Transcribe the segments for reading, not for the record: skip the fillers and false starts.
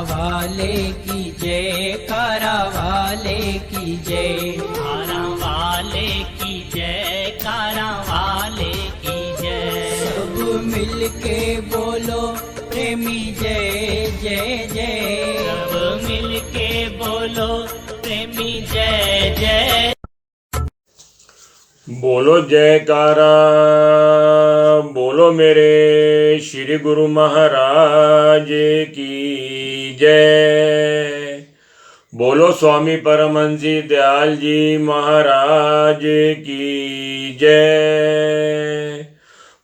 वाले की जय, कारा वाले की जय, कारा वाले की जय, कारा वाले की जय। सब मिलके बोलो प्रेमी जय जय जय, सब मिलके बोलो प्रेमी जय जय। बोलो जयकारा, बोलो मेरे श्री गुरु महाराज की जय। बोलो स्वामी परमहंस दयाल जी महाराज की जय।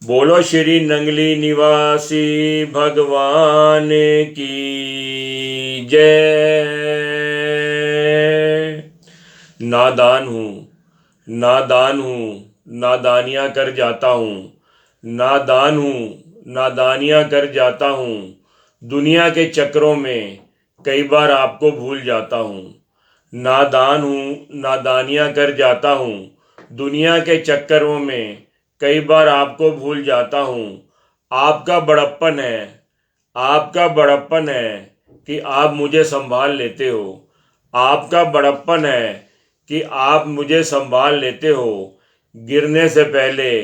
बोलो श्री नंगली निवासी भगवान की जय। नादान हूँ, नादान हूँ, नादानियाँ कर जाता हूँ, नादान हूँ, नादानियाँ कर जाता हूँ। दुनिया के चक्रों में कई बार आपको भूल जाता हूँ। नादान हूँ, नादानियाँ कर जाता हूँ। दुनिया के चक्करों में कई बार आपको भूल जाता हूँ। आपका बड़प्पन है, आपका बड़प्पन है कि आप मुझे संभाल लेते हो। आपका बड़प्पन है कि आप मुझे संभाल लेते हो। गिरने से पहले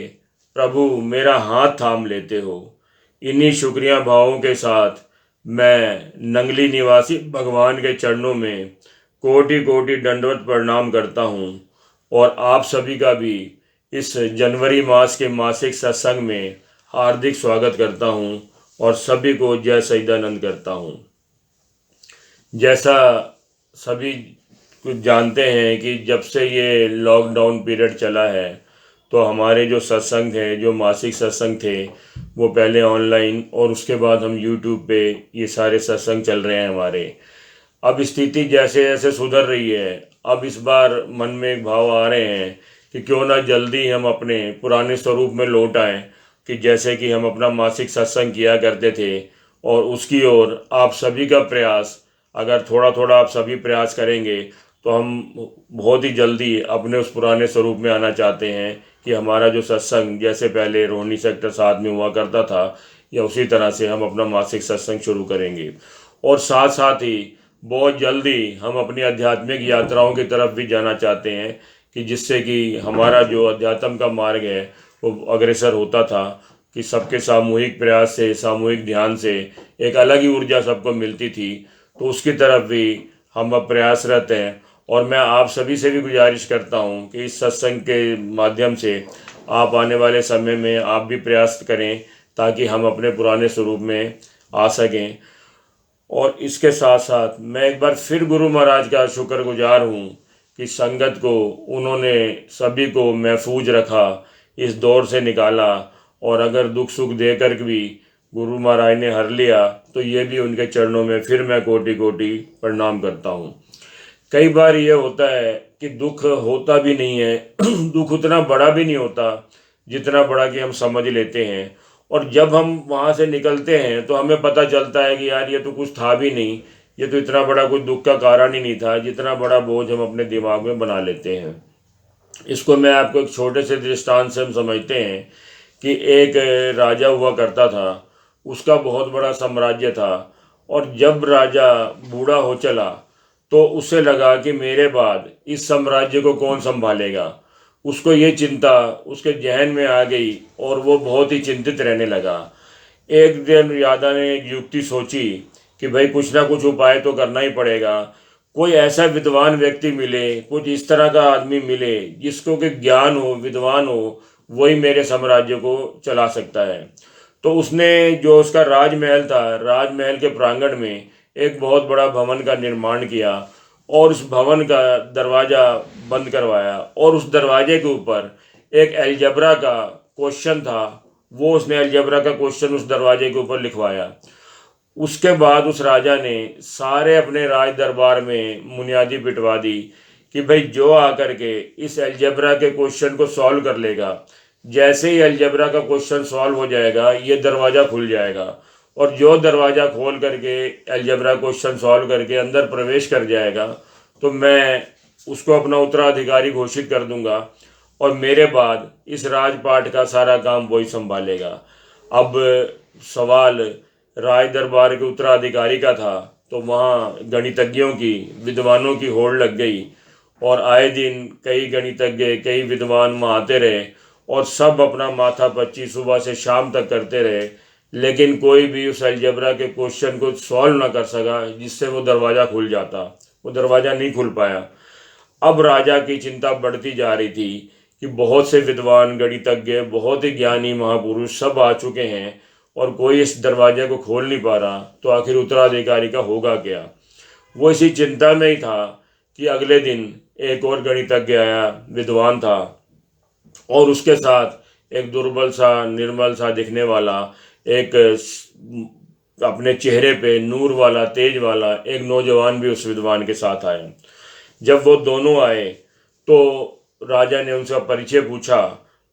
प्रभु मेरा हाथ थाम लेते हो। इन्हीं शुक्रिया भावों के साथ मैं नंगली निवासी भगवान के चरणों में कोटि कोटि दंडवत प्रणाम करता हूँ और आप सभी का भी इस जनवरी मास के मासिक सत्संग में हार्दिक स्वागत करता हूँ और सभी को जय सच्चिदानंद करता हूँ। जैसा सभी कुछ जानते हैं कि जब से ये लॉकडाउन पीरियड चला है तो हमारे जो सत्संग थे, जो मासिक सत्संग थे, वो पहले ऑनलाइन और उसके बाद हम यूट्यूब पे ये सारे सत्संग चल रहे हैं हमारे। अब स्थिति जैसे जैसे सुधर रही है, अब इस बार मन में एक भाव आ रहे हैं कि क्यों ना जल्दी हम अपने पुराने स्वरूप में लौट आएँ, कि जैसे कि हम अपना मासिक सत्संग किया करते थे। और उसकी ओर आप सभी का प्रयास, अगर थोड़ा थोड़ा आप सभी प्रयास करेंगे तो हम बहुत ही जल्दी अपने उस पुराने स्वरूप में आना चाहते हैं कि हमारा जो सत्संग जैसे पहले रोहिणी सेक्टर 7 में हुआ करता था, या उसी तरह से हम अपना मासिक सत्संग शुरू करेंगे। और साथ साथ ही बहुत जल्दी हम अपनी आध्यात्मिक यात्राओं की तरफ भी जाना चाहते हैं, कि जिससे कि हमारा जो अध्यात्म का मार्ग है वो अग्रसर होता था, कि सबके सामूहिक प्रयास से, सामूहिक ध्यान से एक अलग ही ऊर्जा सबको मिलती थी। तो उसकी तरफ भी हम अब प्रयासरत हैं। और मैं आप सभी से भी गुजारिश करता हूं कि इस सत्संग के माध्यम से आप आने वाले समय में आप भी प्रयास करें, ताकि हम अपने पुराने स्वरूप में आ सकें। और इसके साथ साथ मैं एक बार फिर गुरु महाराज का शुक्रगुजार हूँ कि संगत को उन्होंने सभी को महफूज रखा, इस दौर से निकाला। और अगर दुख सुख दे कर भी गुरु महाराज ने हर लिया, तो ये भी उनके चरणों में फिर मैं कोटि कोटि प्रणाम करता हूँ। कई बार ये होता है कि दुख होता भी नहीं है दुख उतना बड़ा भी नहीं होता जितना बड़ा कि हम समझ लेते हैं। और जब हम वहाँ से निकलते हैं तो हमें पता चलता है कि यार ये तो कुछ था भी नहीं, ये तो इतना बड़ा कोई दुख का कारण ही नहीं था, जितना बड़ा बोझ हम अपने दिमाग में बना लेते हैं। इसको मैं आपको एक छोटे से दृष्टांत से हम समझते हैं कि एक राजा हुआ करता था, उसका बहुत बड़ा साम्राज्य था। और जब राजा बूढ़ा हो चला तो उसे लगा कि मेरे बाद इस साम्राज्य को कौन संभालेगा। उसको ये चिंता उसके जहन में आ गई और वो बहुत ही चिंतित रहने लगा। एक दिन राजा ने एक युक्ति सोची कि भाई कुछ ना कुछ उपाय तो करना ही पड़ेगा। कोई ऐसा विद्वान व्यक्ति मिले, कुछ इस तरह का आदमी मिले जिसको कि ज्ञान हो, विद्वान हो, वही मेरे साम्राज्य को चला सकता है। तो उसने जो उसका राजमहल था, राजमहल के प्रांगण में एक बहुत बड़ा भवन का निर्माण किया और उस भवन का दरवाज़ा बंद करवाया। और उस दरवाजे के ऊपर एक अलजबरा का क्वेश्चन था, वो उसने अलजबरा का क्वेश्चन उस दरवाजे के ऊपर लिखवाया। उसके बाद उस राजा ने सारे अपने राज दरबार में मुनियादी पिटवा दी कि भाई जो आकर के इस अलजबरा के क्वेश्चन को सॉल्व कर लेगा, जैसे ही अलजबरा का क्वेश्चन सॉल्व हो जाएगा ये दरवाज़ा खुल जाएगा। और जो दरवाज़ा खोल करके अलजबरा क्वेश्चन सॉल्व करके अंदर प्रवेश कर जाएगा, तो मैं उसको अपना उत्तराधिकारी घोषित कर दूंगा और मेरे बाद इस राजपाट का सारा काम वही संभालेगा। अब सवाल राज दरबार के उत्तराधिकारी का था तो वहाँ गणितज्ञों की, विद्वानों की होड़ लग गई और आए दिन कई गणितज्ञ, कई विद्वान वहाँ आते रहे और सब अपना माथा पच्ची सुबह से शाम तक करते रहे, लेकिन कोई भी उस अलजेब्रा के क्वेश्चन को सॉल्व ना कर सका जिससे वो दरवाज़ा खुल जाता। वो दरवाज़ा नहीं खुल पाया। अब राजा की चिंता बढ़ती जा रही थी कि बहुत से विद्वान, गणितज्ञ, बहुत ही ज्ञानी महापुरुष सब आ चुके हैं और कोई इस दरवाजे को खोल नहीं पा रहा, तो आखिर उत्तराधिकारी का होगा क्या। वो इसी चिंता में ही था कि अगले दिन एक और गणितज्ञ आया, विद्वान था, और उसके साथ एक दुर्बल सा, निर्मल सा दिखने वाला, एक अपने चेहरे पे नूर वाला, तेज वाला एक नौजवान भी उस विद्वान के साथ आया। जब वो दोनों आए तो राजा ने उनसे परिचय पूछा,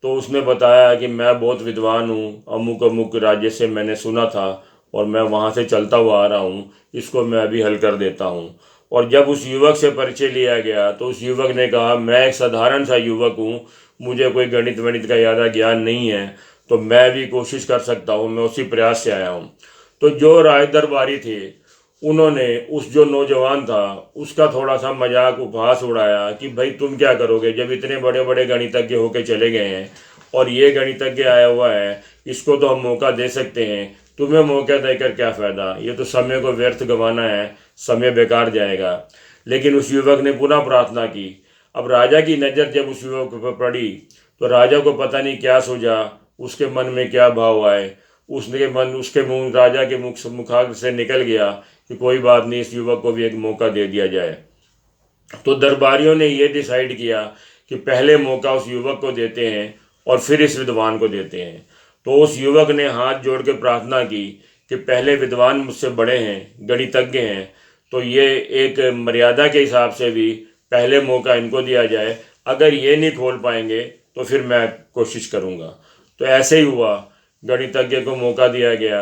तो उसने बताया कि मैं बहुत विद्वान हूँ, अमुक अमुक राज्य से मैंने सुना था और मैं वहाँ से चलता हुआ आ रहा हूँ, इसको मैं अभी हल कर देता हूँ। और जब उस युवक से परिचय लिया गया तो उस युवक ने कहा, मैं एक साधारण सा युवक हूँ, मुझे कोई गणित वणित का ज़्यादा ज्ञान नहीं है, तो मैं भी कोशिश कर सकता हूँ, मैं उसी प्रयास से आया हूँ। तो जो राय दरबारी थे उन्होंने उस जो नौजवान था उसका थोड़ा सा मजाक उपहास उड़ाया कि भाई तुम क्या करोगे, जब इतने बड़े बड़े गणितज्ञ होके चले गए हैं और ये गणितज्ञ आया हुआ है, इसको तो हम मौका दे सकते हैं, तुम्हें मौका देकर क्या फ़ायदा, ये तो समय को व्यर्थ गंवाना है, समय बेकार जाएगा। लेकिन उस युवक ने पुनः प्रार्थना की। अब राजा की नज़र जब उस युवक पर पड़ी तो राजा को पता नहीं क्या सूझा, उसके मन में क्या भाव आए, उसके मुंह, राजा के मुखाग्र से निकल गया कि कोई बात नहीं, इस युवक को भी एक मौका दे दिया जाए। तो दरबारियों ने ये डिसाइड किया कि पहले मौका उस युवक को देते हैं और फिर इस विद्वान को देते हैं। तो उस युवक ने हाथ जोड़ के प्रार्थना की कि पहले विद्वान मुझसे बड़े हैं, गणितज्ञ हैं, तो ये एक मर्यादा के हिसाब से भी पहले मौका इनको दिया जाए, अगर ये नहीं खोल पाएंगे तो फिर मैं कोशिश करूँगा। तो ऐसे ही हुआ, गणितज्ञ को मौका दिया गया।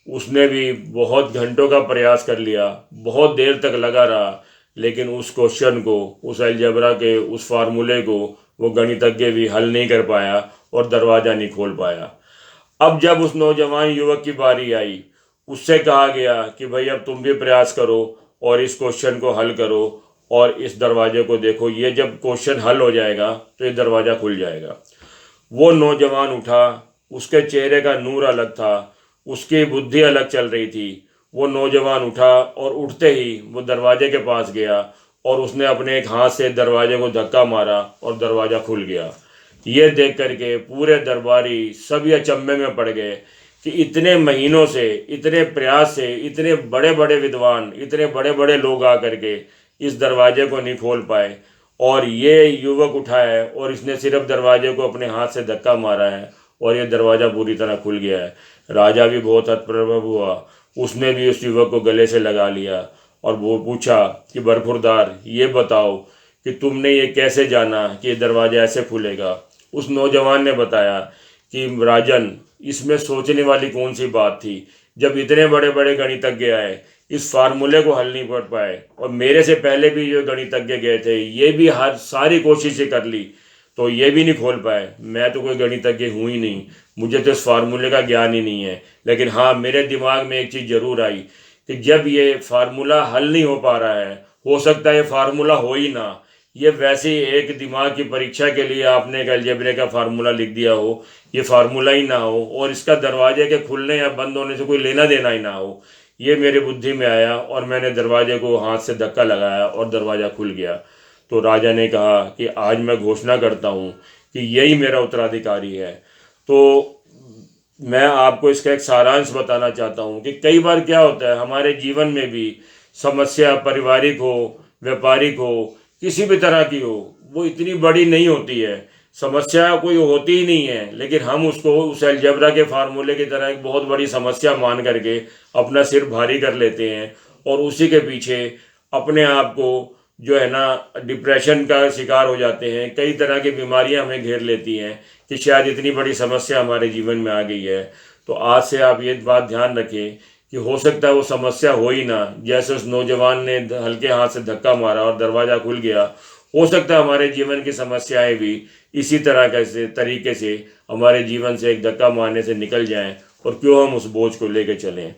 उसने भी बहुत घंटों का प्रयास कर लिया, बहुत देर तक लगा रहा, लेकिन उस क्वेश्चन को, उस अलजेब्रा के उस फार्मूले को वो गणितज्ञ भी हल नहीं कर पाया और दरवाज़ा नहीं खोल पाया। अब जब उस नौजवान युवक की बारी आई, उससे कहा गया कि भाई अब तुम भी प्रयास करो और इस क्वेश्चन को हल करो और इस दरवाजे को देखो, ये जब क्वेश्चन हल हो जाएगा तो ये दरवाज़ा खुल जाएगा। वो नौजवान उठा, उसके चेहरे का नूर अलग था, उसकी बुद्धि अलग चल रही थी। वो नौजवान उठा और उठते ही वो दरवाजे के पास गया और उसने अपने एक हाथ से दरवाजे को धक्का मारा और दरवाज़ा खुल गया। ये देख करके पूरे दरबारी सभी अचंभे में पड़ गए कि इतने महीनों से, इतने प्रयास से, इतने बड़े बड़े विद्वान, इतने बड़े बड़े लोग आ करके इस दरवाजे को नहीं खोल पाए और ये युवक उठा है और इसने सिर्फ दरवाजे को अपने हाथ से धक्का मारा है और ये दरवाज़ा पूरी तरह खुल गया है। राजा भी बहुत हतप्रभ हुआ, उसने भी उस युवक को गले से लगा लिया और वो पूछा कि बरखुरदार, ये बताओ कि तुमने ये कैसे जाना कि ये दरवाज़ा ऐसे खुलेगा। उस नौजवान ने बताया कि राजन, इसमें सोचने वाली कौन सी बात थी, जब इतने बड़े बड़े गणितज्ञ आए, इस फार्मूले को हल नहीं कर पाए और मेरे से पहले भी जो गणितज्ञ गए थे ये भी हर सारी कोशिशें कर ली तो ये भी नहीं खोल पाए। मैं तो कोई गणितज्ञ हूँ ही नहीं, मुझे तो इस फार्मूले का ज्ञान ही नहीं है। लेकिन हाँ, मेरे दिमाग में एक चीज़ ज़रूर आई कि जब ये फार्मूला हल नहीं हो पा रहा है, हो सकता है ये फार्मूला हो ही ना, ये वैसे ही एक दिमाग की परीक्षा के लिए आपने एक अलजेब्रे का फार्मूला लिख दिया हो, ये फार्मूला ही ना हो और इसका दरवाजे के खुलने या बंद होने से कोई लेना देना ही ना हो। ये मेरे बुद्धि में आया और मैंने दरवाजे को हाथ से धक्का लगाया और दरवाज़ा खुल गया। तो राजा ने कहा कि आज मैं घोषणा करता हूँ कि यही मेरा उत्तराधिकारी है। तो मैं आपको इसका एक सारांश बताना चाहता हूँ कि कई बार क्या होता है हमारे जीवन में भी, समस्या पारिवारिक हो, व्यापारिक हो, किसी भी तरह की हो, वो इतनी बड़ी नहीं होती है, समस्या कोई होती ही नहीं है, लेकिन हम उसको उस अलजेब्रा के फार्मूले की तरह एक बहुत बड़ी समस्या मान करके अपना सिर भारी कर लेते हैं और उसी के पीछे अपने आप को जो है ना डिप्रेशन का शिकार हो जाते हैं। कई तरह की बीमारियां हमें घेर लेती हैं कि शायद इतनी बड़ी समस्या हमारे जीवन में आ गई है। तो आज से आप ये बात ध्यान रखें कि हो सकता है वो समस्या हो ही ना, जैसे उस नौजवान ने हल्के हाथ से धक्का मारा और दरवाज़ा खुल गया, हो सकता है हमारे जीवन की समस्याएं भी इसी तरह के तरीके से हमारे जीवन से एक धक्का मारने से निकल जाएं और क्यों हम उस बोझ को लेकर चलें।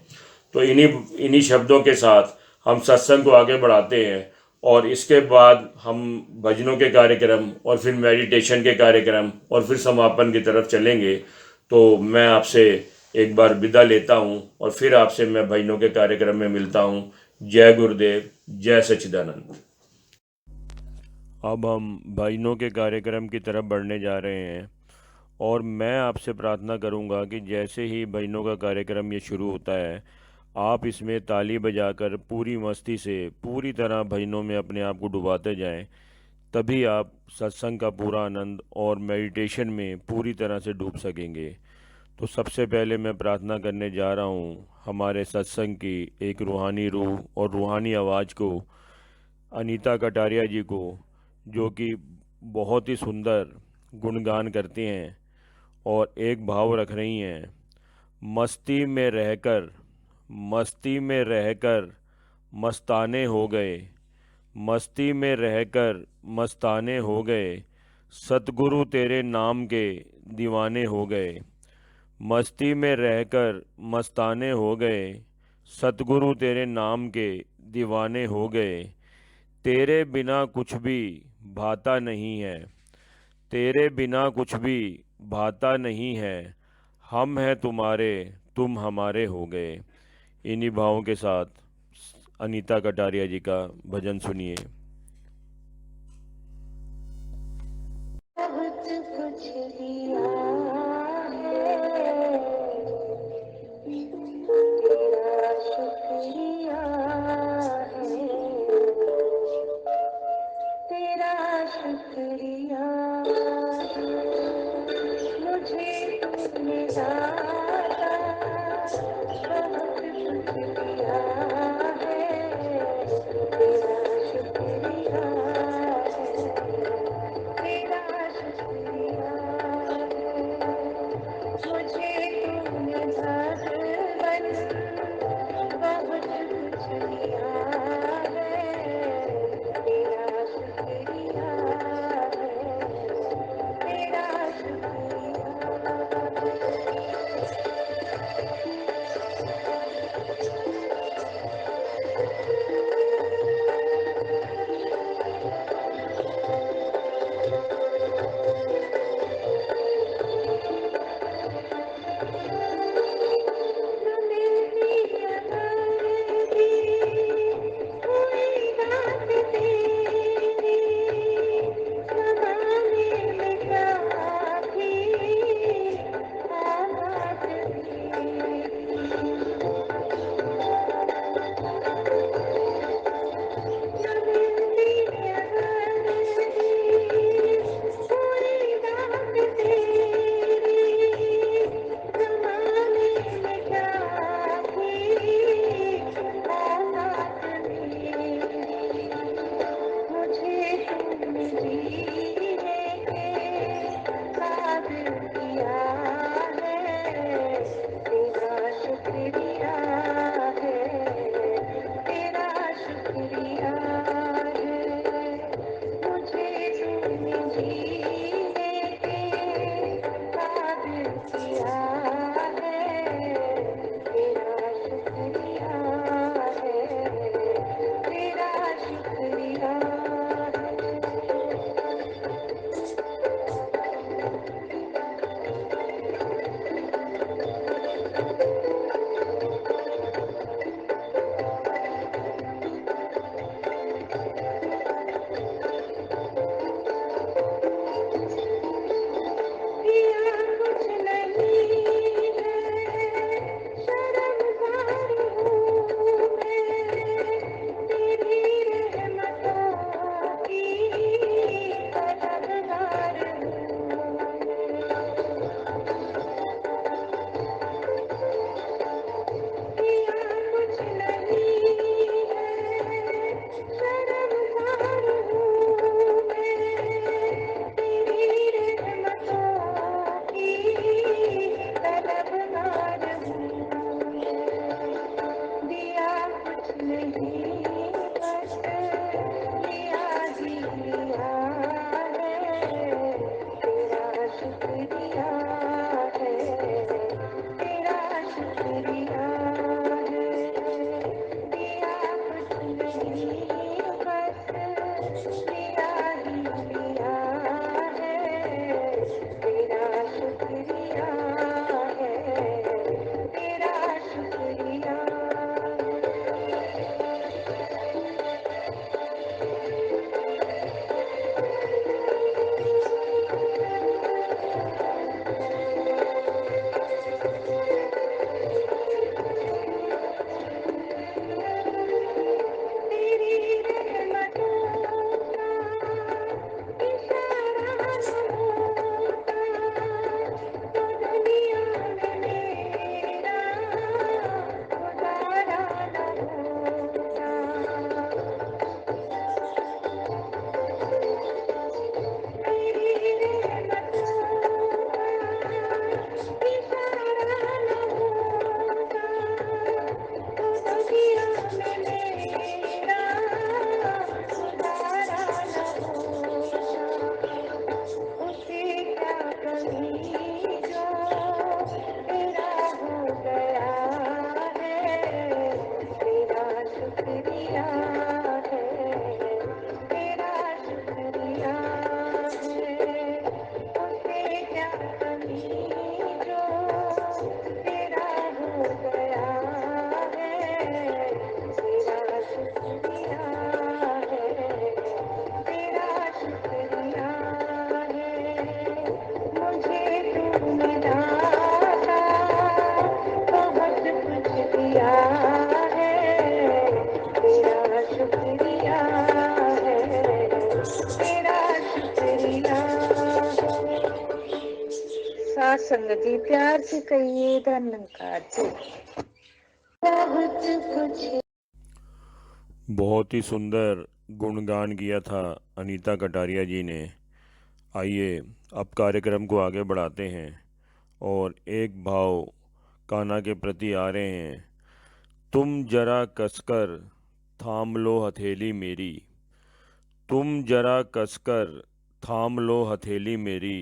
तो इन्हीं शब्दों के साथ हम सत्संग को आगे बढ़ाते हैं और इसके बाद हम भजनों के कार्यक्रम और फिर मेडिटेशन के कार्यक्रम और फिर समापन की तरफ चलेंगे। तो मैं आपसे एक बार विदा लेता हूँ और फिर आपसे मैं भजनों के कार्यक्रम में मिलता हूँ। जय गुरुदेव, जय सच्चिदानंद। अब हम भजनों के कार्यक्रम की तरफ बढ़ने जा रहे हैं और मैं आपसे प्रार्थना करूंगा कि जैसे ही भजनों का कार्यक्रम ये शुरू होता है, आप इसमें ताली बजाकर पूरी मस्ती से पूरी तरह भजनों में अपने आप को डुबाते जाएं। तभी आप सत्संग का पूरा आनंद और मेडिटेशन में पूरी तरह से डूब सकेंगे। तो सबसे पहले मैं प्रार्थना करने जा रहा हूँ हमारे सत्संग की एक रूहानी रूह और रूहानी आवाज़ को, अनीता कटारिया जी को, जो कि बहुत ही सुंदर गुणगान करती हैं और एक भाव रख रही हैं। मस्ती में रहकर, मस्ती में रहकर मस्ताने हो गए, मस्ती में रहकर मस्ताने हो गए, सतगुरु तेरे नाम के दीवाने हो गए। मस्ती में रहकर मस्ताने हो गए, सतगुरु तेरे नाम के दीवाने हो गए। तेरे बिना कुछ भी भाता नहीं है, तेरे बिना कुछ भी भाता नहीं है। हम हैं तुम्हारे, तुम हमारे हो गए। इन्हीं भावों के साथ अनीता कटारिया जी का भजन सुनिए। बहुत कुछ दिया है, तेरा शुक्रिया है, तेरा शुक्रिया मुझे तूने दाता बहुत कुछ दिया है, तेरा शुक्रिया। है, तेरा शुक्रिया है, तेरा शुक्रिया है। साथ संगत जी प्यार से कहिए धन्यवाद जी। बहुत कुछ बहुत ही सुंदर गुणगान किया था अनीता कटारिया जी ने। आइए अब कार्यक्रम को आगे बढ़ाते हैं और एक भाव कान्हा के प्रति आ रहे हैं। तुम जरा कसकर थाम लो हथेली मेरी, तुम जरा कसकर थाम लो हथेली मेरी,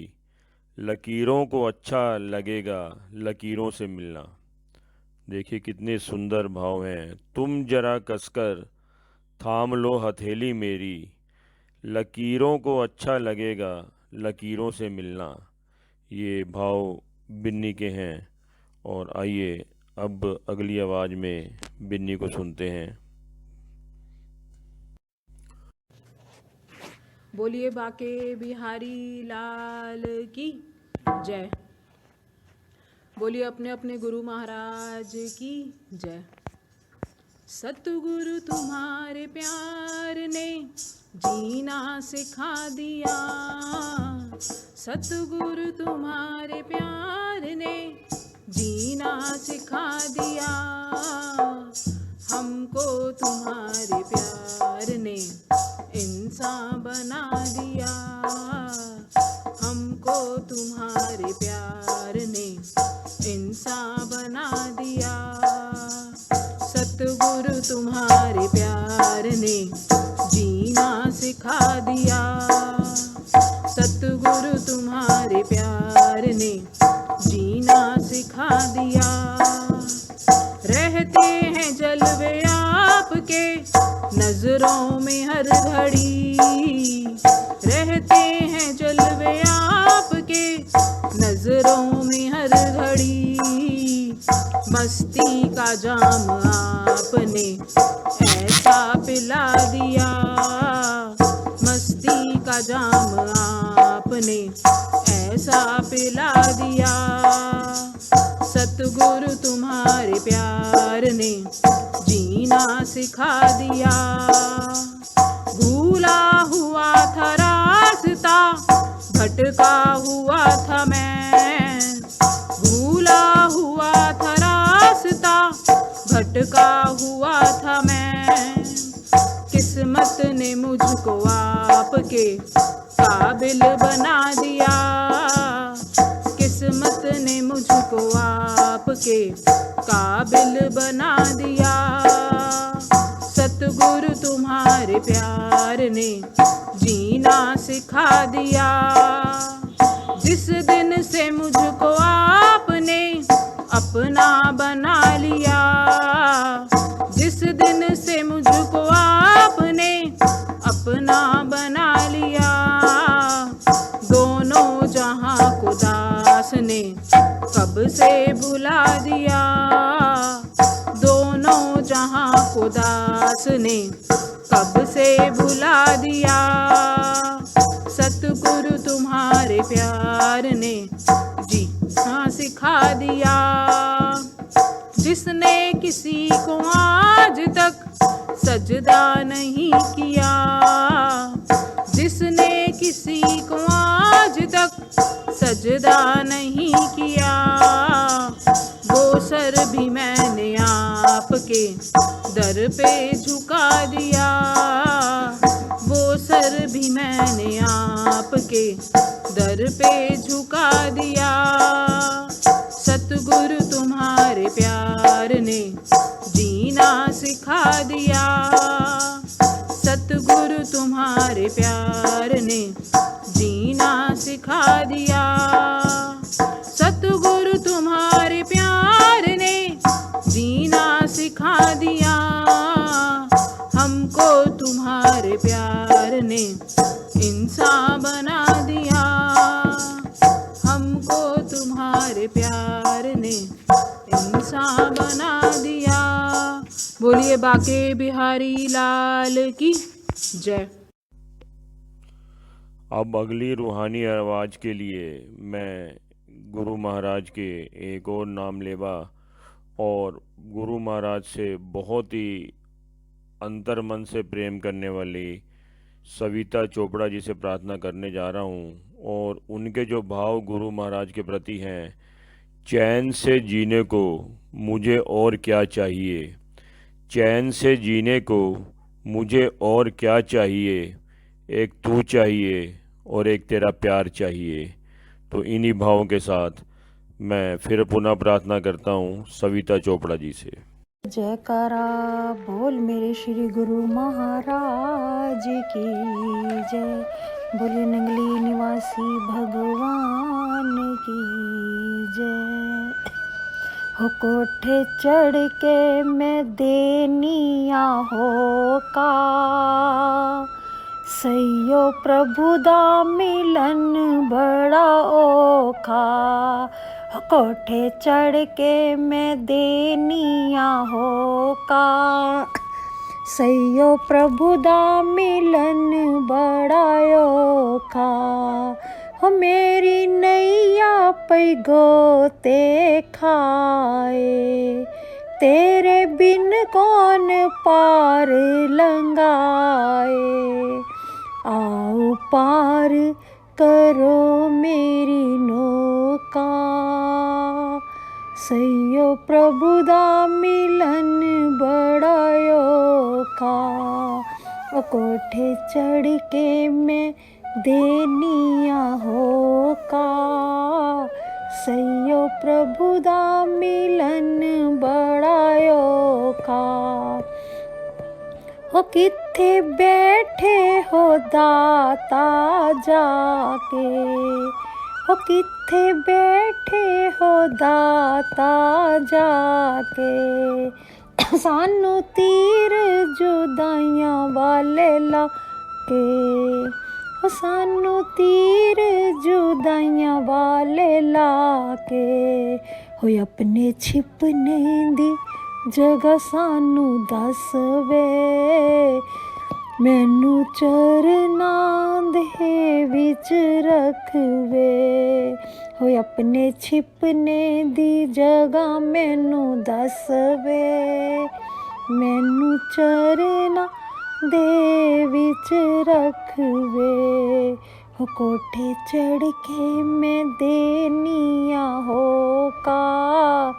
लकीरों को अच्छा लगेगा लकीरों से मिलना। देखिए कितने सुंदर भाव हैं। तुम जरा कसकर थाम लो हथेली मेरी, लकीरों को अच्छा लगेगा लकीरों से मिलना। ये भाव बिन्नी के हैं। और आइए अब अगली आवाज़ में बिन्नी को सुनते हैं। बोलिए बाके बिहारी लाल की जय। बोलिए अपने अपने गुरु महाराज की जय। सतगुरु तुम्हारे प्यार ने जीना सिखा दिया, सतगुरु तुम्हारे प्यार ने जीना सिखा दिया। हमको तुम्हारे प्यार ने इंसान बना दिया, हमको तुम्हारे प्यार ने इंसान बना दिया। सतगुरु तुम्हारे प्यार ने जीना सिखा दिया, सतगुरु तुम्हारे प्यार ने जीना सिखा दिया। रहते हैं जलवे आपके नजरों में हर घड़ी, रहते हैं जलवे आपके नजरों में हर घड़ी। मस्ती का जाम आपने ऐसा पिला दिया, मस्ती का जाम आपने ऐसा पिला दिया। सतगुरु तुम्हारे प्यार ने जीना सिखा दिया। भूला हुआ था रास्ता, भटका हुआ था मैं, भूला हुआ था रास्ता, भटका हुआ था मैं। किस्मत ने मुझको आपके काबिल बना दिया, किस्मत ने मुझको आपके काबिल बना दिया। सतगुरु तुम्हारे प्यार ने जीना सिखा दिया। जिस दिन से मुझको आपने अपना बना लिया, जिस दिन से मुझको आपने अपना बना लिया। दोनों जहां को दास ने कब से भुला दिया, दोनों जहां को दास ने कब से भुला दिया। सतगुरु तुम्हारे प्यार ने जीना सिखा दिया। जिसने किसी को आज तक सजदा नहीं किया, जिसने किसी को आज तक सजदा नहीं किया, वो सर भी मैंने आपके दर पे झुका दिया, वो सर भी मैंने आपके दर पे झुका दिया। सतगुरु तुम्हारे प्यार ने जीना सिखा दिया, सतगुरु तुम्हारे प्यार ने जीना सिखा दिया। सतगुरु तुम्हारे प्यार ने जीना सिखा दिया। हमको तुम्हारे प्यार ने इंसान बना दिया, हमको तुम्हारे प्यार ने इंसान बना दिया। बोलिए बाके बिहारी लाल की जय। अब अगली रूहानी आवाज़ के लिए मैं गुरु महाराज के एक और नाम लेवा और गुरु महाराज से बहुत ही अंतर्मन से प्रेम करने वाली सविता चोपड़ा जी से प्रार्थना करने जा रहा हूँ। और उनके जो भाव गुरु महाराज के प्रति हैं, चैन से जीने को मुझे और क्या चाहिए, चैन से जीने को मुझे और क्या चाहिए, एक तू चाहिए और एक तेरा प्यार चाहिए। तो इन्हीं भावों के साथ मैं फिर पुनः प्रार्थना करता हूँ सविता चोपड़ा जी से। जयकारा बोल मेरे श्री गुरु महाराज की जय, बोले नंगली निवासी भगवान की जय। हो कोठे चढ़ के मैं देनिया हो का, सैयो प्रभु दा मिलन बड़ा ओखा। हो कोठे चढ़ के मैं देनिया हो का, सैयो प्रभु दा मिलन बड़ा ओखा। हो मेरी नैया पै गोते खाए, तेरे बिन कौन पार लंगाए। आओ पार करो मेरी नौका, सैयो प्रभु दा मिलन बड़ा ओखा। ओ कोठे चढ़ के मैं देनिया हो का, सैयो प्रभु दा मिलन बड़ा ओखा। हो किथे बैठे हो दाता जाके, हो किथे बैठे हो दाता जाके। सानू तीर जुदाइयां वाले लाके, हो सानू तीर जुदाइयां वाले लाके। हो अपने छिपने दी जगह सानू दस वे, मैनू चरना दे विच रख वे। हो अपने छिपने दी जगह मैनू दस वे, मैनू चरना दे विच रख वे। हो कोठे चढ़ के मैं देनिया हो का,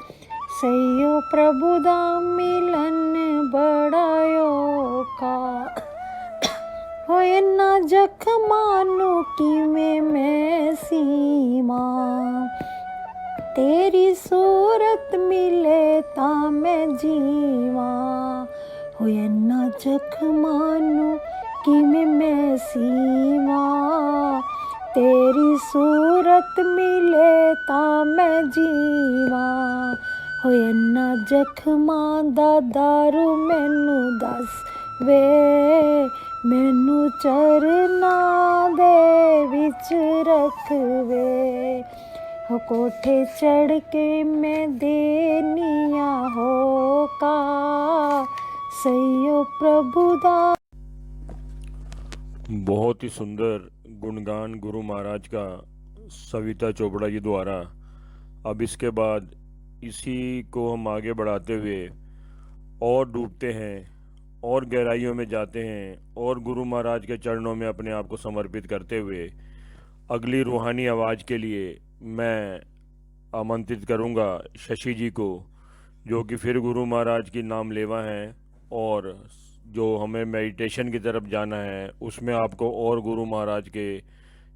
सैयो प्रभु दा मिलन बड़ा ओखा। हो इन्ना जख्मां नू किवें मैं सीमा, तेरी सूरत मिले तां मैं जीवा। हो इन्ना जख्मां नू किवें मैं सीवा, तेरी सूरत मिले तां मैं जीवा। हो इन्ना जख्मां दा दारू मैनू दस वे, मैनू चरना दे विच रख वे। हो कोठे चढ़ के मैं देनिया हो का, सैयो प्रभु दा। बहुत ही सुंदर गुणगान गुरु महाराज का सविता चोपड़ा जी द्वारा। अब इसके बाद इसी को हम आगे बढ़ाते हुए और डूबते हैं और गहराइयों में जाते हैं और गुरु महाराज के चरणों में अपने आप को समर्पित करते हुए अगली रूहानी आवाज़ के लिए मैं आमंत्रित करूंगा शशि जी को, जो कि फिर गुरु महाराज की नाम लेवा हैं और जो हमें मेडिटेशन की तरफ जाना है उसमें आपको और गुरु महाराज के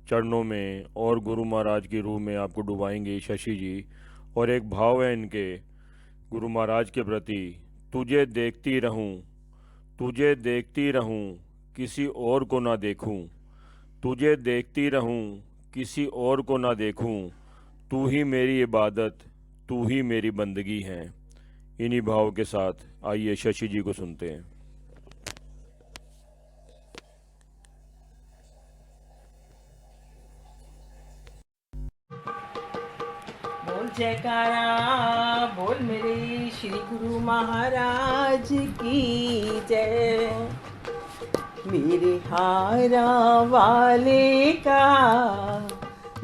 चरणों में और गुरु महाराज की रूह में आपको डुबाएंगे शशि जी। और एक भाव है इनके गुरु महाराज के प्रति, तुझे देखती रहूं, तुझे देखती रहूं, किसी और को ना देखूं, तुझे देखती रहूं, किसी और को ना देखूं, तू ही मेरी इबादत, तू ही मेरी बंदगी है। इन्हीं भाव के साथ आइए शशि जी को सुनते हैं। बोल जयकारा बोल मेरे श्री गुरु महाराज की जय। मेरे हारा वाले का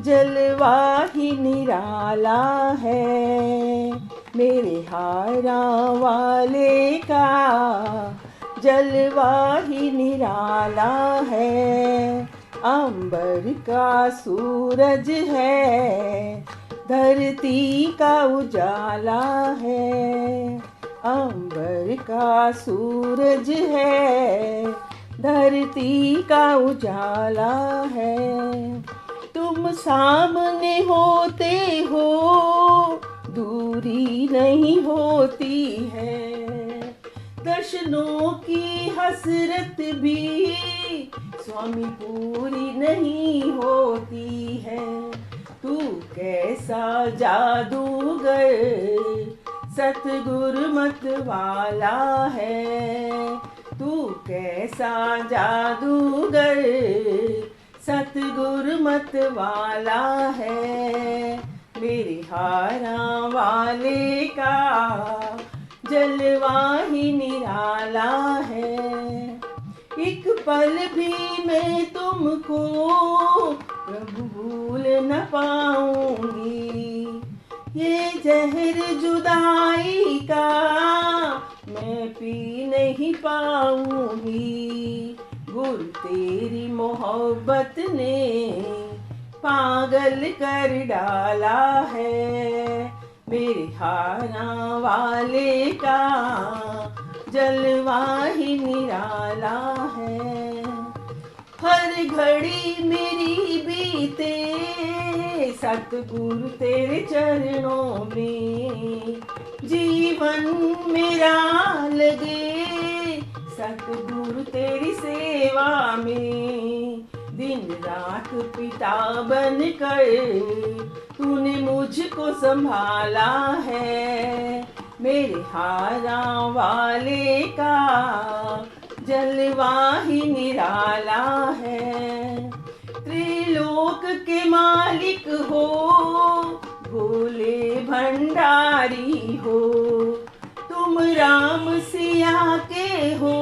जलवा ही निराला है, मेरे हारा वाले का जलवा ही निराला है। अंबर का सूरज है, धरती का उजाला है। अंबर का सूरज है, धरती का उजाला है। तुम सामने होते हो, दूरी नहीं होती है। दर्शनों की हसरत भी स्वामी पूरी नहीं होती है। तू कैसा जादूगर सतगुरु मत वाला है। तू कैसा जादूगर सतगुरु मत वाला है। मेरे हारा वाले का जलवा ही निराला है। एक पल भी मैं तुमको प्रभु भूल न पाऊंगी। ये जहर जुदाई का मैं पी नहीं पाऊंगी। गुरु तेरी मोहब्बत ने पागल कर डाला है। मेरे हारा वाले का जलवा ही निराला है। हर घड़ी मेरी बीते सतगुरु तेरे चरणों में। जीवन मेरा लगे सतगुरु तेरी सेवा में। दिन रात पिता बनकर तूने मुझको संभाला है। मेरे हारा वाले का जलवा ही निराला है। त्रिलोक के मालिक हो, भोले भंडारी हो। तुम राम सिया के हो,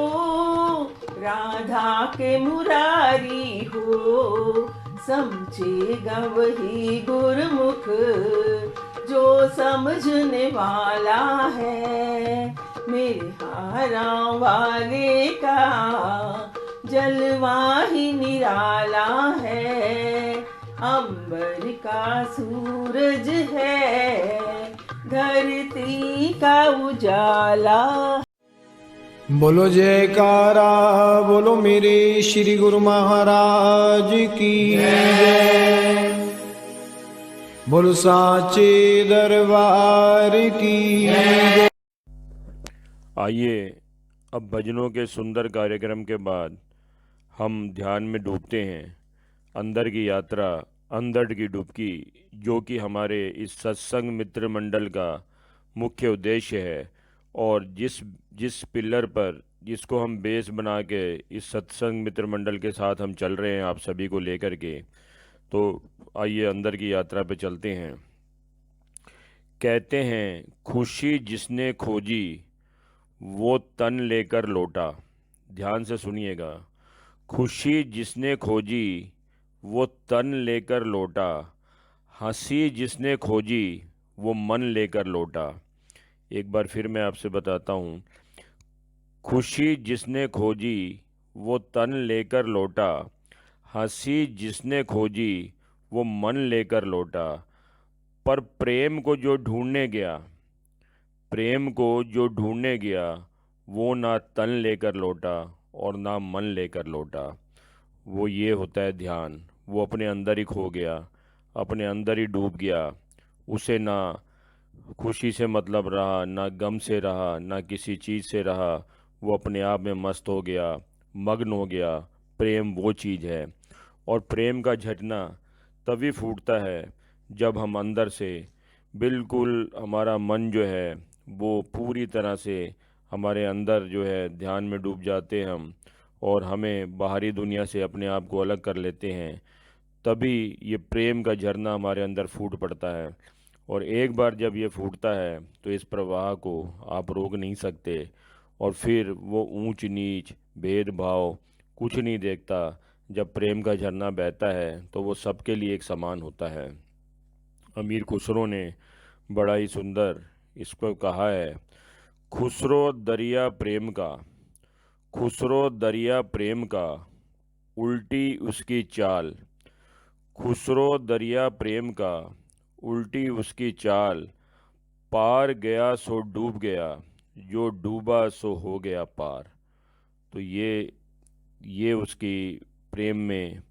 राधा के मुरारी हो। समझेगा वही गुरमुख जो समझने वाला है। मेरे हारा वाले का जलवा ही निराला है। अंबर का सूरज है, धरती का उजाला। बोलो जयकारा, बोलो मेरे श्री गुरु महाराज की जय। बोलो साचे दरबार की जय। आइए अब भजनों के सुंदर कार्यक्रम के बाद हम ध्यान में डूबते हैं। अंदर की यात्रा, अंदर की डुबकी, जो कि हमारे इस सत्संग मित्र मंडल का मुख्य उद्देश्य है। और जिस पिलर पर, जिसको हम बेस बना के इस सत्संग मित्र मंडल के साथ हम चल रहे हैं आप सभी को लेकर के, तो आइए अंदर की यात्रा पे चलते हैं। कहते हैं खुशी जिसने खोजी वो तन लेकर लौटा। ध्यान से सुनिएगा। खुशी जिसने खोजी वो तन लेकर लौटा। हंसी जिसने खोजी वो मन लेकर लौटा। एक बार फिर मैं आपसे बताता हूँ। खुशी जिसने खोजी वो तन लेकर लौटा। हंसी जिसने खोजी वो मन लेकर लौटा। पर प्रेम को जो ढूंढने गया, प्रेम को जो ढूंढने गया, वो ना तन लेकर लौटा और ना मन लेकर लौटा। वो ये होता है ध्यान। वो अपने अंदर ही खो गया, अपने अंदर ही डूब गया। उसे ना खुशी से मतलब रहा, ना गम से रहा, ना किसी चीज़ से रहा। वो अपने आप में मस्त हो गया, मग्न हो गया। प्रेम वो चीज़ है। और प्रेम का झरना तभी फूटता है जब हम अंदर से बिल्कुल, हमारा मन जो है वो पूरी तरह से हमारे अंदर जो है ध्यान में डूब जाते हैं हम, और हमें बाहरी दुनिया से अपने आप को अलग कर लेते हैं। तभी ये प्रेम का झरना हमारे अंदर फूट पड़ता है। और एक बार जब ये फूटता है तो इस प्रवाह को आप रोक नहीं सकते। और फिर वो ऊंच नीच, भेदभाव कुछ नहीं देखता। जब प्रेम का झरना बहता है तो वो सबके लिए एक समान होता है। अमीर खुसरो ने बड़ा ही सुंदर इसको कहा है खुसरो दरिया प्रेम का, खुसरो दरिया प्रेम का, उल्टी उसकी चाल। खुसरो दरिया प्रेम का, उल्टी उसकी चाल, पार गया सो डूब गया, जो डूबा सो हो गया पार। तो ये उसकी प्रेम में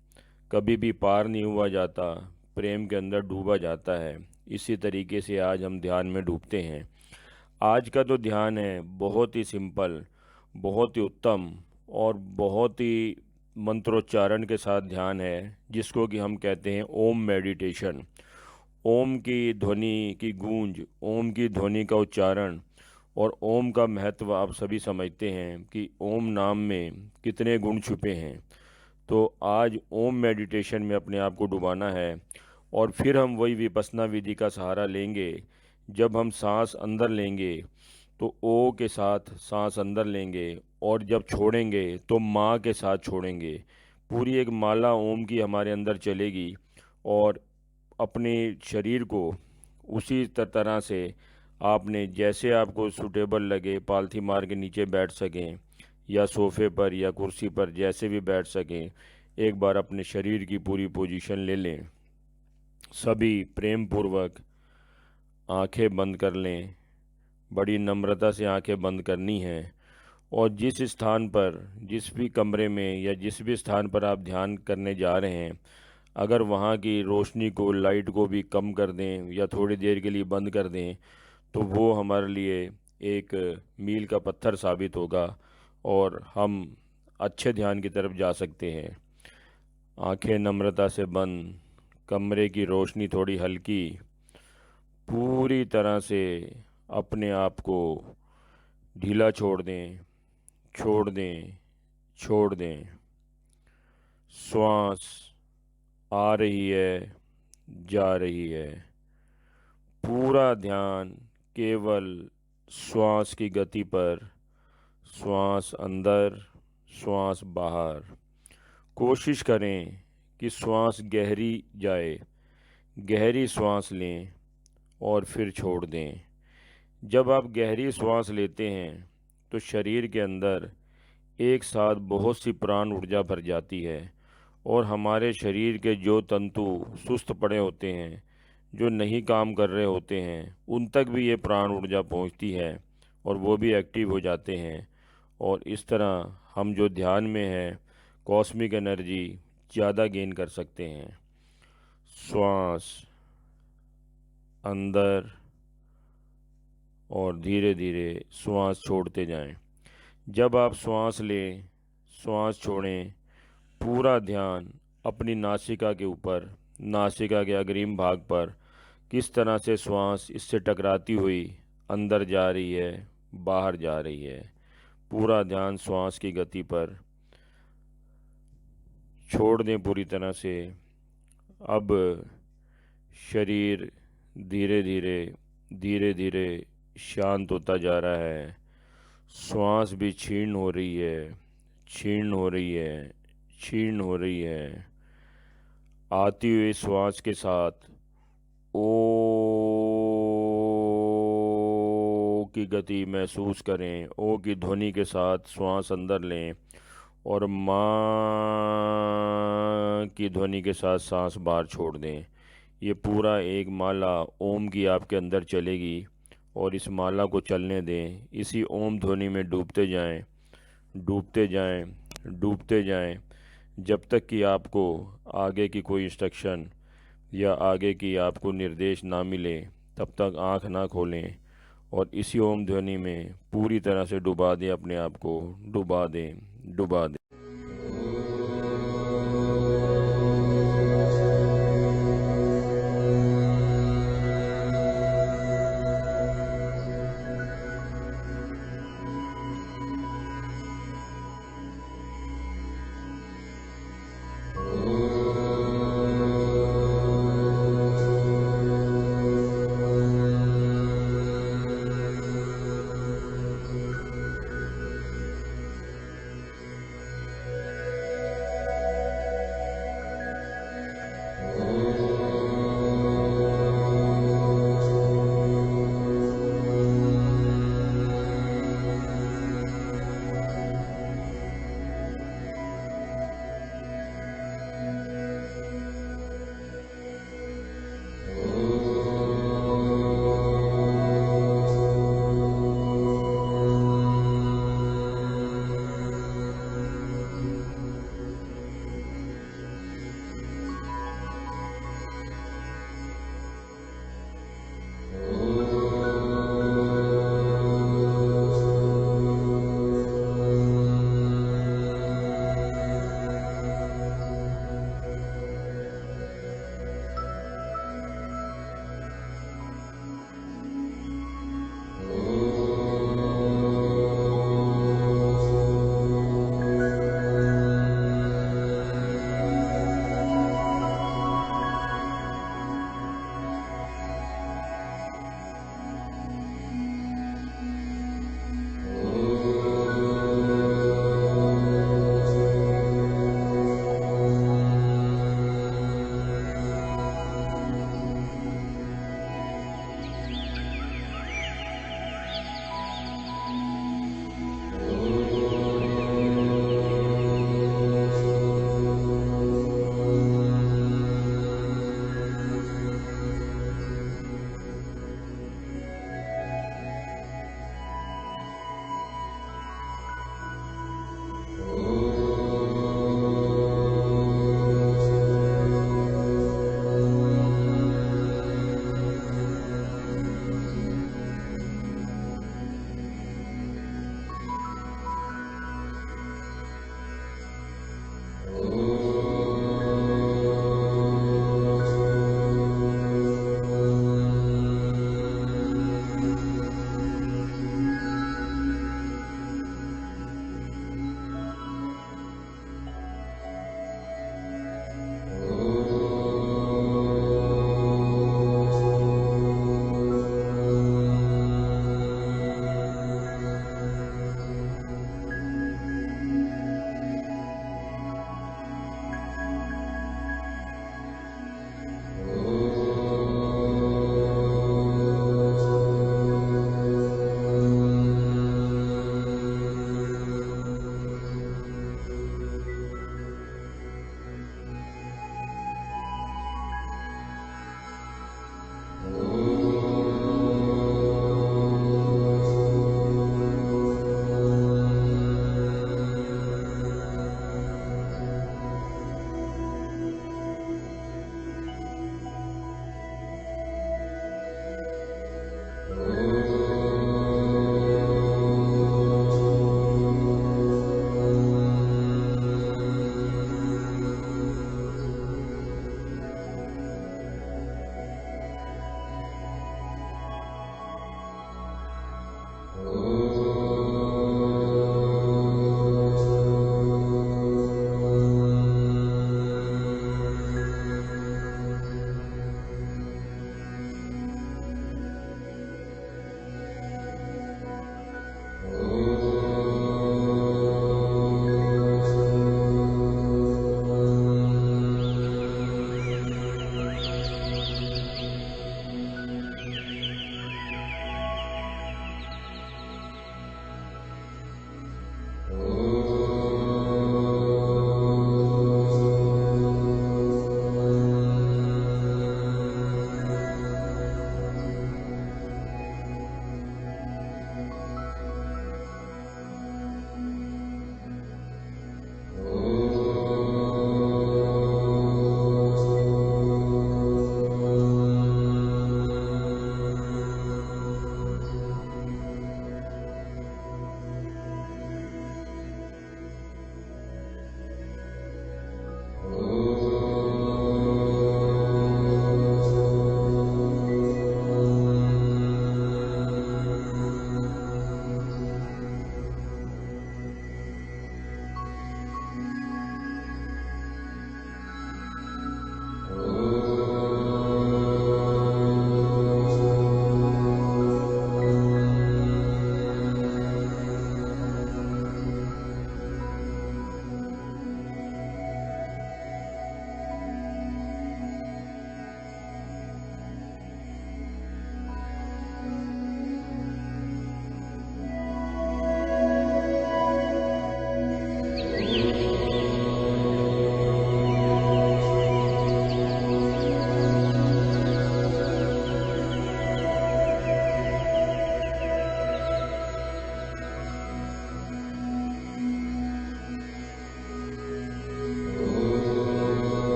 कभी भी पार नहीं हुआ जाता, प्रेम के अंदर डूबा जाता है। इसी तरीके से आज हम ध्यान में डूबते हैं। आज का तो ध्यान है बहुत ही सिंपल, बहुत ही उत्तम और बहुत ही मंत्रोच्चारण के साथ ध्यान है, जिसको कि हम कहते हैं ओम मेडिटेशन। ओम की ध्वनि की गूंज, ओम की ध्वनि का उच्चारण और ओम का महत्व आप सभी समझते हैं कि ओम नाम में कितने गुण छुपे हैं। तो आज ओम मेडिटेशन में अपने आप को डुबाना है और फिर हम वही विपस्सना विधि का सहारा लेंगे। जब हम सांस अंदर लेंगे तो ओ के साथ सांस अंदर लेंगे और जब छोड़ेंगे तो माँ के साथ छोड़ेंगे। पूरी एक माला ओम की हमारे अंदर चलेगी और अपने शरीर को उसी तरह से आपने जैसे आपको सूटेबल लगे पालथी मार के नीचे बैठ सकें या सोफे पर या कुर्सी पर जैसे भी बैठ सकें, एक बार अपने शरीर की पूरी पोजीशन ले लें। सभी प्रेम पूर्वक आंखें बंद कर लें, बड़ी नम्रता से आंखें बंद करनी हैं और जिस स्थान पर, जिस भी कमरे में या जिस भी स्थान पर आप ध्यान करने जा रहे हैं, अगर वहाँ की रोशनी को, लाइट को भी कम कर दें या थोड़ी देर के लिए बंद कर दें तो वो हमारे लिए एक मील का पत्थर साबित होगा और हम अच्छे ध्यान की तरफ जा सकते हैं। आंखें नम्रता से बंद, कमरे की रोशनी थोड़ी हल्की, पूरी तरह से अपने आप को ढीला छोड़ दें, छोड़ दें, छोड़ दें। श्वास आ रही है, जा रही है, पूरा ध्यान केवल श्वास की गति पर, श्वास अंदर, श्वास बाहर। कोशिश करें कि श्वास गहरी जाए, गहरी श्वास लें और फिर छोड़ दें। जब आप गहरी श्वास लेते हैं तो शरीर के अंदर एक साथ बहुत सी प्राण ऊर्जा भर जाती है और हमारे शरीर के जो तंतु सुस्त पड़े होते हैं, जो नहीं काम कर रहे होते हैं, उन तक भी ये प्राण ऊर्जा पहुंचती है और वो भी एक्टिव हो जाते हैं। और इस तरह हम जो ध्यान में हैं कॉस्मिक एनर्जी ज़्यादा गेन कर सकते हैं। श्वास अंदर और धीरे धीरे श्वास छोड़ते जाएं। जब आप श्वास लें, श्वास छोड़ें, पूरा ध्यान अपनी नासिका के ऊपर, नासिका के अग्रिम भाग पर किस तरह से श्वास इससे टकराती हुई अंदर जा रही है, बाहर जा रही है। पूरा ध्यान श्वास की गति पर छोड़ दें पूरी तरह से। अब शरीर धीरे धीरे धीरे धीरे शांत होता जा रहा है। श्वास भी क्षीण हो रही है, क्षीण हो रही है, क्षीण हो रही है। आती हुई श्वास के साथ ओ की गति महसूस करें। ओ की ध्वनि के साथ श्वास अंदर लें और माँ की ध्वनि के साथ सांस बाहर छोड़ दें। ये पूरा एक माला ओम की आपके अंदर चलेगी और इस माला को चलने दें। इसी ओम ध्वनि में डूबते जाएं, डूबते जाएं, डूबते जाएं, जब तक कि आपको आगे की कोई इंस्ट्रक्शन या आगे की आपको निर्देश ना मिले, तब तक आँख ना खोलें और इसी ओम ध्वनि में पूरी तरह से डुबा दें अपने आप को, डुबा दें, डुबा दें।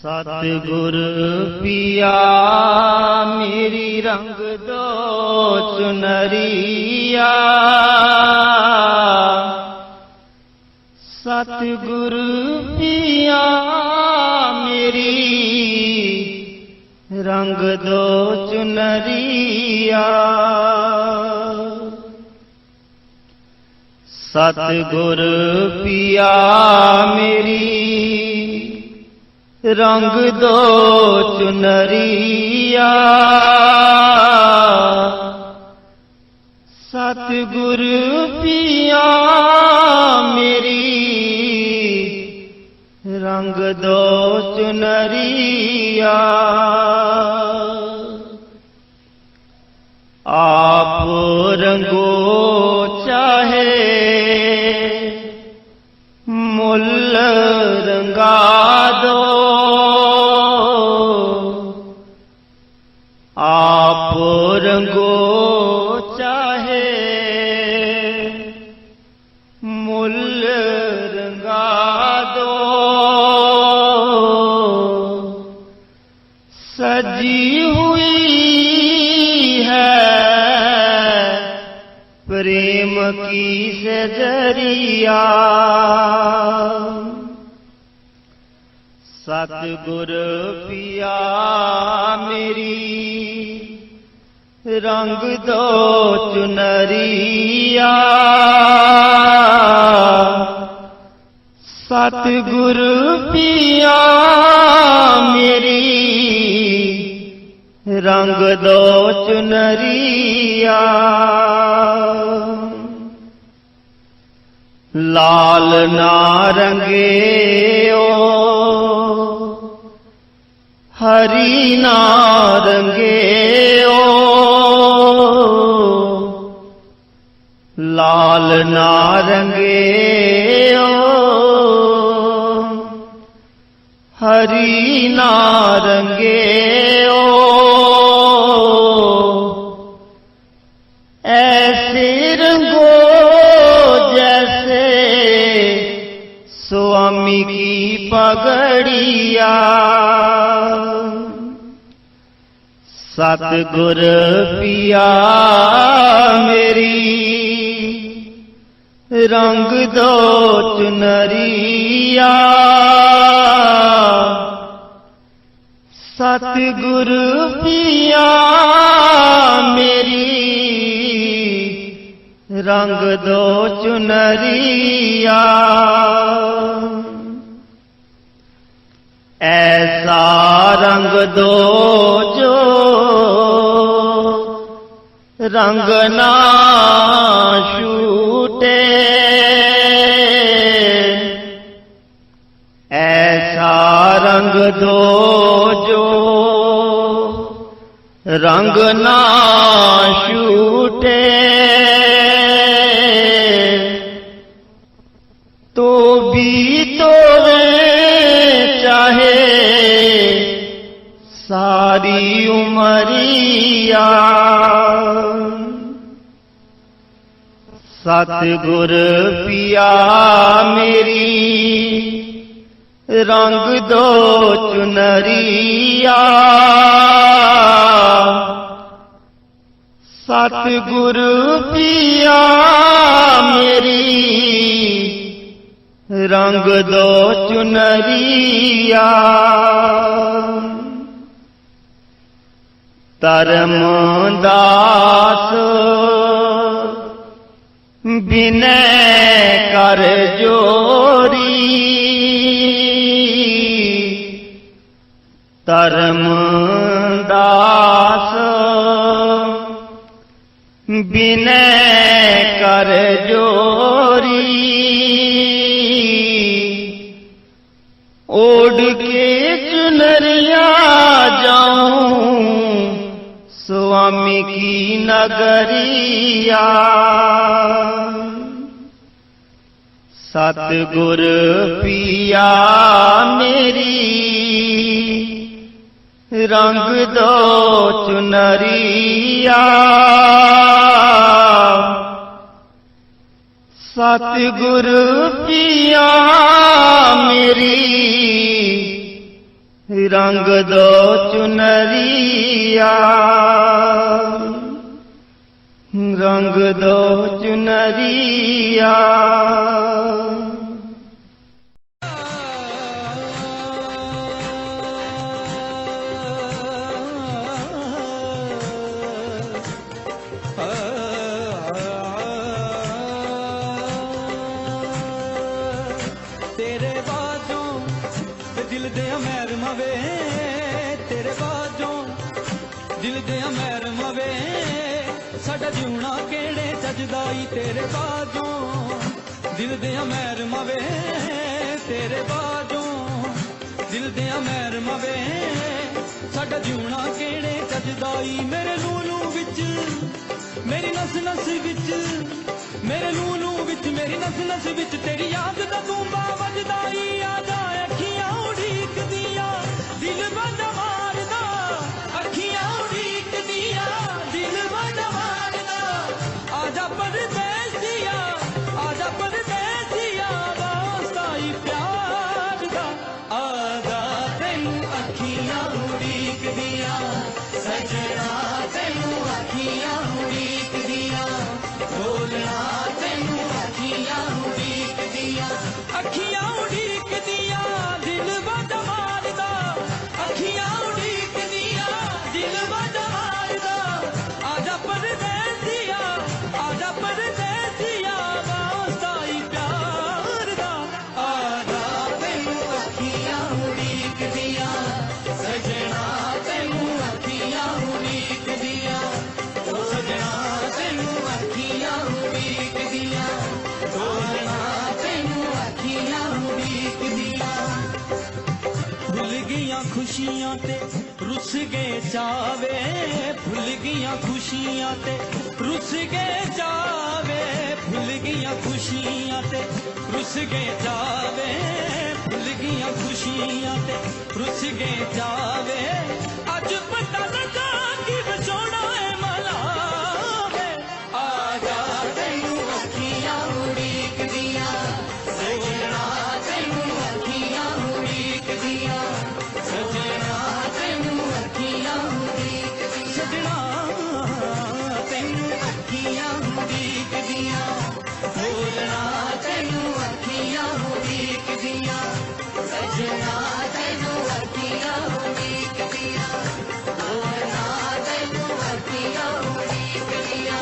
सतगुर पिया मेरी रंग दो चुनरिया, सतगुर पिया मेरी रंग दो चुनरिया, सतगुर पिया मेरी रंग दो चुनरिया, सतगुर पिया मेरी रंग दो चुनरिया। आप रंगो चाहे मुल्ल रंगा दो, आप रंगो चाहे मुल्ल रंगा दो, सजी हुई है प्रेम की सजरिया, सतगुर पिया मेरी रंग दो चुनरिया, सतगुर पिया मेरी रंग दो चुनरिया। लाल नारंगे ओ हरी नारंगे ओ, लाल नारंगे ओ हरी नारंगे ओ, ऐसे रंगो जैसे स्वामी की पगड़िया, सतगुर पिया मेरी रंग दो चुनरिया, सतगुर पिया मेरी रंग दो चुनरिया। ऐसा रंग दो जो रंग ना छूटे, ऐसा रंग दो जो रंग ना छूटे, तो भी तोड़े चाहे सारी उमरिया, सतगुर पिया मेरी रंग दो चुनरिया, सतगुर पिया मेरी रंग दो चुनरिया। धर्मदास विनय कर जोरी, धर्मदास विनय कर जोरी, ओढ़ के चुनरिया जाऊं स्वामी की नगरिया, सतगुर पिया मेरी रंग दो चुनरिया, सतगुर पिया मेरी रंग दो चुनरिया, रंग दो चुनरिया। तेरे बाजों दिल दे मैर मवे, तेरे बाजों दिल दे मैर मवे, साडा जीवना केड़े जजदाई। तेरे बाजों दिल दे मैर मवे, तेरे बाजों दिल दे मैर मवे, साडा जीवना केड़े जजदाई। मेरे लूलू विच मेरी नस नस विच, मेरे लूलू विच मेरी नस नस विच तेरी याद दा तूंबा वजदाई। आजा अखियां उड़ीक दिया दिल बंद मारदा, अखियां उड़ीक दिया दिल बंद मारदा। आजा परदेसिया, आजा परदेसिया, वास्ताई प्यार दा। आजा तैनू अखियां उड़ीक दिया सजना, तैनू अखियां उड़ीक दिया बोलना, तैनू अखियां उड़ीक दिया, अखियां उड़ीक दिया दिल बंद मारदा, अखियां उड़ीक दिया दिल बंद मारदा। आजा परदेसिया, आजा परदेसिया, वास्ताई प्यार दा। आजा तैनू अखियां उड़ीक दिया सजना, तैनू अखियां उड़ीक दिया ओ सजना, तैनू अखियां उड़ीक दिया बोलना, तैनू अखियां उड़ीक दिया। भुल गईयां खुशियां ते रुस गए चावे, भुल गईयां खुशियां ते रुस गए चावे, भुल गईयां खुशियां ते रुस गए चावे, भुल गईयां खुशियां ते रुस गए चावे। अज पता लगा कि बचोड़ा है मलावे। आजा तैनू अखियां उड़ीक दिया सजना, तैनू अखियां उड़ीक दिया सजना, तैनू अखियां उड़ीक दिया सजना, तैनू अखियां उड़ीक दिया बोलना, तैनू अखियां उड़ीक दिया सजना, तैनू अखियां उड़ीक दिया बोलना, तैनू अखियां उड़ीक दिया।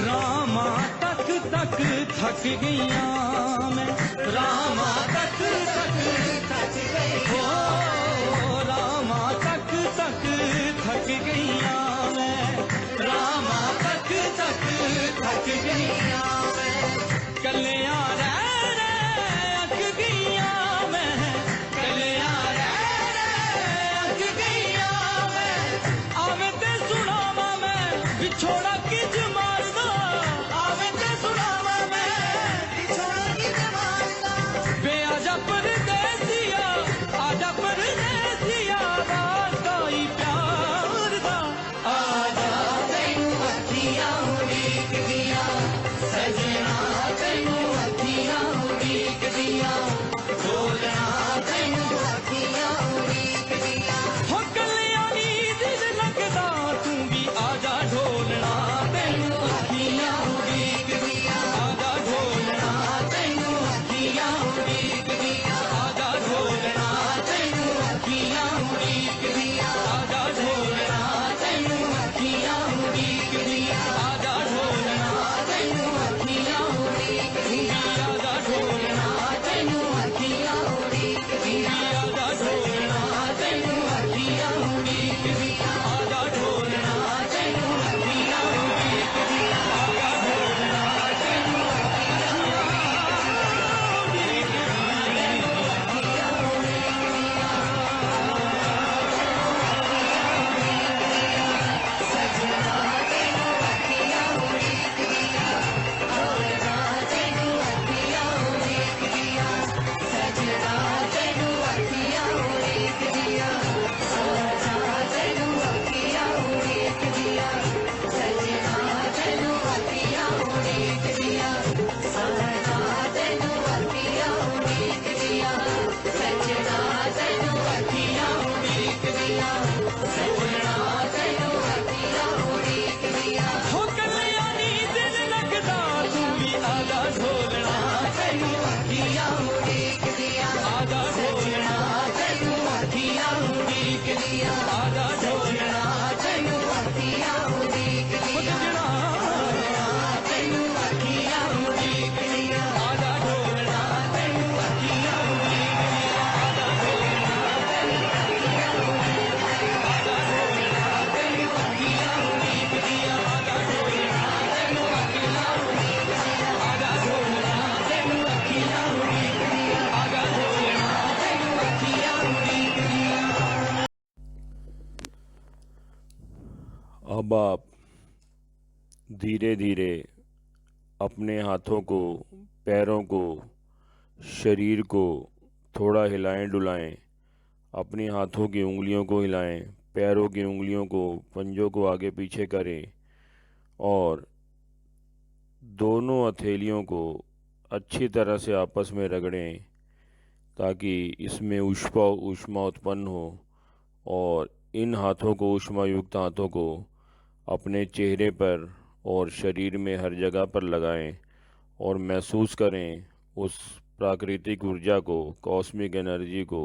रामा तक तक थक गईया मैं, रामा तक तक थक गई हो, रामा तक तक थक गईया मैं, रामा तक तक थक गईया मैं। कलियां रह अक गईया मैं, कलियां रह अक गईया मैं। आवे ते सुनावा मैं विछोड़ा किज मारदा, आवे ते सुनावा मैं विछोड़ा किज मारदा। बे आजा परदेसिया, आजा परदेसिया, वास्ताई प्यार दा। आजा तैनू अखियां उड़ीक दिया सजना, तैनू अखियां उड़ीक दिया बोलना, तैनू अखियां उड़ीक दिया। हो कल्याणी दिल लगदा तू भी आजा ढोलना, तैनू अब आप धीरे धीरे अपने हाथों को, पैरों को, शरीर को थोड़ा हिलाएं डुलाएं। अपनी हाथों की उंगलियों को हिलाएं, पैरों की उंगलियों को, पंजों को आगे पीछे करें और दोनों हथेलियों को अच्छी तरह से आपस में रगड़ें ताकि इसमें ऊष्मा उत्पन्न हो। और इन हाथों को, ऊष्मा युक्त हाथों को अपने चेहरे पर और शरीर में हर जगह पर लगाएं और महसूस करें उस प्राकृतिक ऊर्जा को, कॉस्मिक एनर्जी को,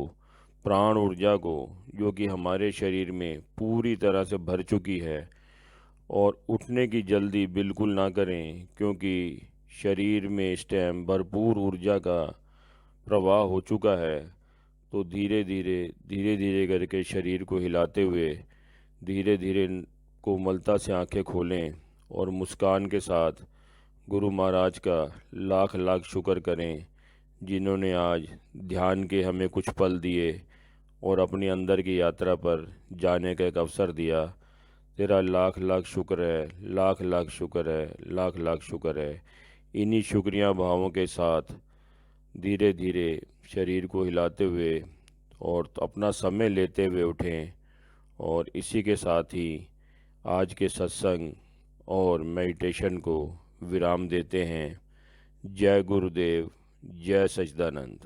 प्राण ऊर्जा को, जो कि हमारे शरीर में पूरी तरह से भर चुकी है। और उठने की जल्दी बिल्कुल ना करें क्योंकि शरीर में इस टाइम भरपूर ऊर्जा का प्रवाह हो चुका है। तो धीरे धीरे करके शरीर को हिलाते हुए धीरे धीरे कोमलता से आंखें खोलें और मुस्कान के साथ गुरु महाराज का लाख लाख शुक्र करें जिन्होंने आज ध्यान के हमें कुछ पल दिए और अपनी अंदर की यात्रा पर जाने का एक अवसर दिया। तेरा लाख लाख शुक्र है, लाख लाख शुक्र है, लाख लाख शुक्र है। इन्हीं शुक्रिया भावों के साथ धीरे धीरे शरीर को हिलाते हुए और अपना समय लेते हुए उठें। और इसी के साथ ही आज के सत्संग और मेडिटेशन को विराम देते हैं। जय गुरुदेव, जय सच्चिदानंद।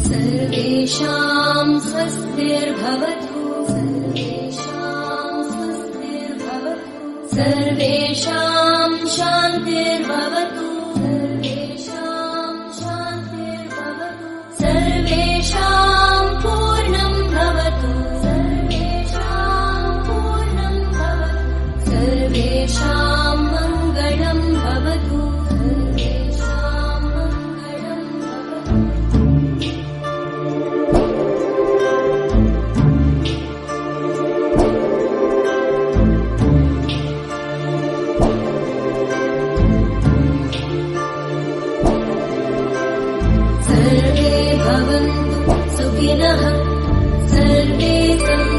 सर्वेषां स्वस्तिर्भवतु, सर्वेषां स्वस्तिर्भवतु, सर्वेषां शान्तिर्भवतु, सर्वेषां शान्तिर्भवतु, सर्वेषां पूर्णं भवतु, सर्वेषां पूर्णं भवतु, सर्वेषां मङ्गलं भवतु, सर्वेषां मङ्गलं भवतु। सर्वे भवन्तु सुखिनः, सर्वे सन्तु